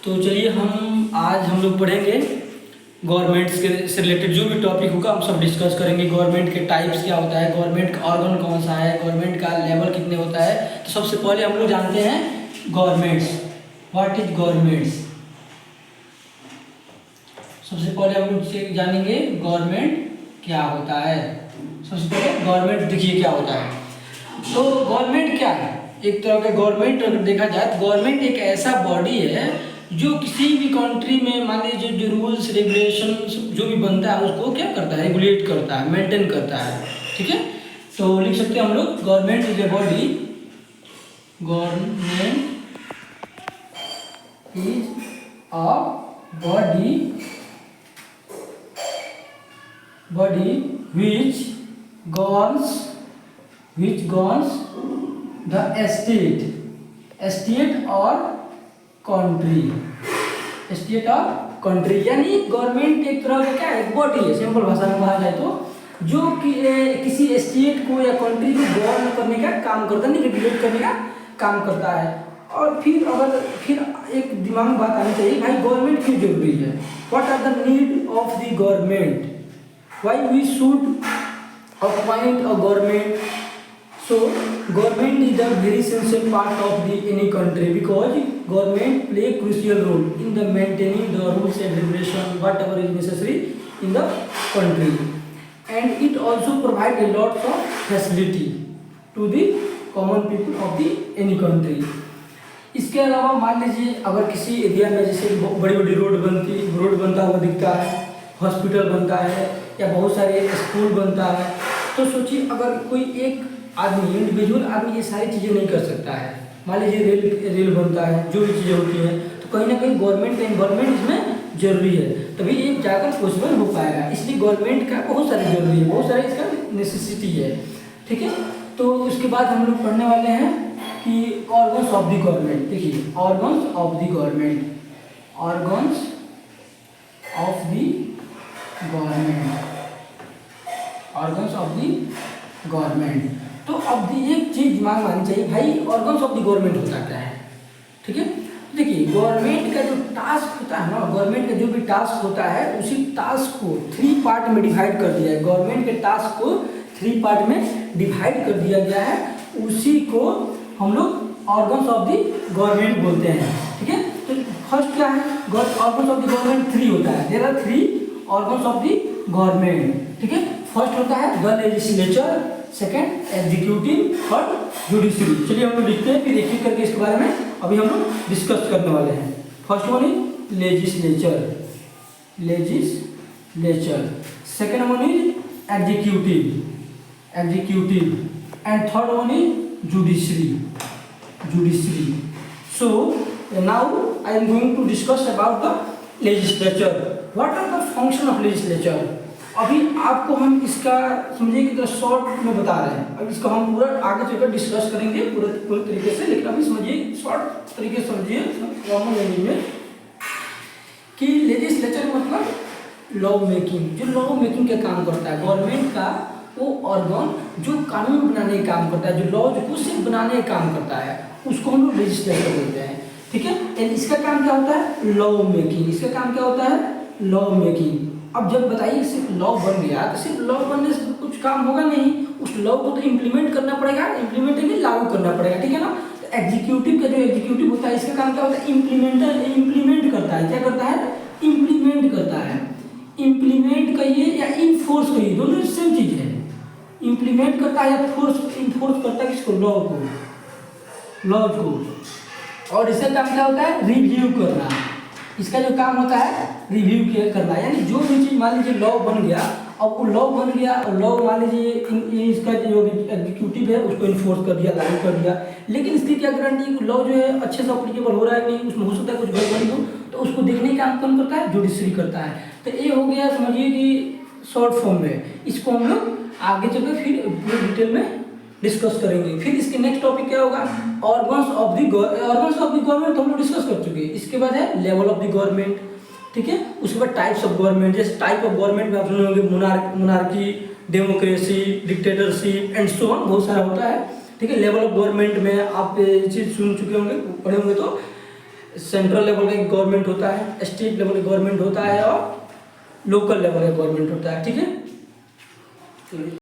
तो चलिए हम लोग पढ़ेंगे गवर्नमेंट्स के से रिलेटेड जो भी टॉपिक होगा हम सब डिस्कस करेंगे। गवर्नमेंट के टाइप्स क्या होता है, गवर्नमेंट का ऑर्गन कौन सा है, गवर्नमेंट का लेवल कितने होता है। तो सबसे पहले हम लोग जानते हैं गवर्नमेंट्स। What is governments. सबसे पहले हम लोग जानेंगे गवर्नमेंट क्या होता है। सबसे पहले गवर्नमेंट देखिए क्या होता है। तो गवर्नमेंट क्या है, एक तरह का गवर्नमेंट अगर देखा जाए तो गवर्नमेंट एक ऐसा बॉडी है जो किसी भी कंट्री में मान लीजिए जो रूल्स रेगुलेशन जो भी बनता है उसको क्या करता है, रेगुलेट करता है, मेंटेन करता है। ठीक है, तो लिख सकते हैं हम लोग government is a body, government is a body which governs the state or country। यानी गवर्नमेंट एक तरह का क्या है, एक बॉडी है, सिंपल भाषा में कहा जाए तो जो कि किसी स्टेट को या कंट्री को गवर्न करने का काम करता है, रेगुलेट करने का काम करता है। और फिर एक दिमाग में बात आनी चाहिए, भाई गवर्नमेंट क्यों जरूरी है। What are the need of the government, why we should appoint a government। So government is a very essential part of the any country because government play crucial role in the maintaining the rules and regulation whatever is necessary in the country, and it also provide a lot of facility to the common people of the any country। इसके अलावा मान लीजिए अगर किसी area में जैसे बड़ी बड़ी रोड बनता हुआ दिखता है, हॉस्पिटल बनता है या बहुत सारे स्कूल बनता है, तो सोचिए अगर कोई एक आदमी इंडिविजुअल आदमी ये सारी चीज़ें नहीं कर सकता है। मान लीजिए रेल बनता है, जो भी चीज़ें होती हैं, तो कहीं ना कहीं गवर्नमेंट का इन्वॉल्वमेंट इसमें जरूरी है, तभी एक जाकर पॉसिबल हो पाएगा। इसलिए गवर्नमेंट का बहुत सारे जरूरी है, बहुत सारे इसका नेसेसिटी है। ठीक है, तो उसके बाद हम लोग पढ़ने वाले हैं कि ऑर्गन्स ऑफ द गवर्नमेंट। देखिए organs of the government, organs of the government. तो अब एक चीज दिमाग में आनी चाहिए, भाई ऑर्गन्स ऑफ द गवर्नमेंट होता क्या है। ठीक है, देखिए गवर्नमेंट का जो टास्क होता है ना, गवर्नमेंट का जो भी टास्क होता है उसी टास्क को 3 पार्ट में डिवाइड कर दिया है। गवर्नमेंट के टास्क को 3 पार्ट में डिवाइड कर दिया गया है, उसी को हम लोग ऑर्गन्स ऑफ द गवर्नमेंट बोलते हैं। ठीक है, तो फर्स्ट क्या है, ऑर्गन्स ऑफ द गवर्नमेंट 3 होता है। There are 3 organs of the government. ठीक है, फर्स्ट होता है the legislature, second executive, third judiciary. चलिए हम लोग लिखते हैं, फिर एक एक करके इसके बारे में अभी हम लोग डिस्कस करने वाले हैं। First one is legislature, second one is executive, and third one is judiciary. So now I am going to discuss about the legislature. What are the function of legislature? अभी आपको हम इसका समझिए कि शॉर्ट में बता रहे हैं, अब इसका हम पूरा आगे चलकर डिस्कस करेंगे पूरे तरीके से, लेकिन अभी समझिए शॉर्ट तरीके से समझिए नॉर्मल लैंग्वेज में कि लेजिस्लेचर मतलब लॉ मेकिंग। जो लॉ मेकिंग का काम करता है गवर्नमेंट का, वो ऑर्गन जो कानून बनाने का काम करता है, जो लॉ को सिर्फ बनाने का काम करता है, उसको हम लोग लेजिस्लेचर बोलते हैं। ठीक है, इसका काम क्या होता है, लॉ मेकिंग। इसका काम क्या होता है, लॉ मेकिंग। अब जब बताइए सिर्फ लॉ बन गया तो सिर्फ लॉ बनने से कुछ काम होगा नहीं, उस लॉ को तो इम्प्लीमेंट करना पड़ेगा, लागू करना पड़ेगा। ठीक है ना, तो एग्जीक्यूटिव का जो एग्जीक्यूटिव होता है इसका काम क्या होता है, इम्प्लीमेंट करता है। क्या करता है, इम्प्लीमेंट करता है। इम्प्लीमेंट कहिए या इनफोर्स कहिए, दोनों सेम चीज है। इम्प्लीमेंट करता है या इनफोर्स करता है किसको, लॉ को। और इसका काम क्या होता है, रिव्यू करना। इसका जो काम होता है रिव्यू करना, यानी जो भी चीज़ मान लीजिए लॉ बन गया, अब वो लॉ बन गया और लॉ मान लीजिए इसका जो एग्जीक्यूटिव है उसको इन्फोर्स कर दिया, लागू कर दिया, लेकिन इसकी क्या गारंटी लॉ जो है अच्छे से अप्लीकेबल हो रहा है नहीं, उसमें हो सकता है कुछ गड़बड़ी हो, तो उसको देखने का काम कौन करता है, जुडिशरी करता है। तो ये हो गया समझिए कि शॉर्ट फॉर्म में। इसको हम लोग आगे चलकर फिर पूरे डिटेल में डिस्कस करेंगे। फिर इसके नेक्स्ट टॉपिक क्या होगा, ऑर्गन्स ऑफ द गवर्नमेंट हम लोग डिस्कस कर चुके हैं। इसके बाद है लेवल ऑफ द गवर्नमेंट। ठीक है, उसके बाद टाइप्स ऑफ गवर्नमेंट। जैसे टाइप ऑफ गवर्नमेंट में आप सुने होंगे monarchy, democracy, dictatorship and so on, बहुत सारा होता है। ठीक है, लेवल ऑफ गवर्नमेंट में आप ये चीज़ सुन चुके होंगे, पढ़े होंगे। तो सेंट्रल लेवल का गवर्नमेंट होता है, स्टेट लेवल का गवर्नमेंट होता है और लोकल लेवल का गवर्नमेंट होता है, ठीक है।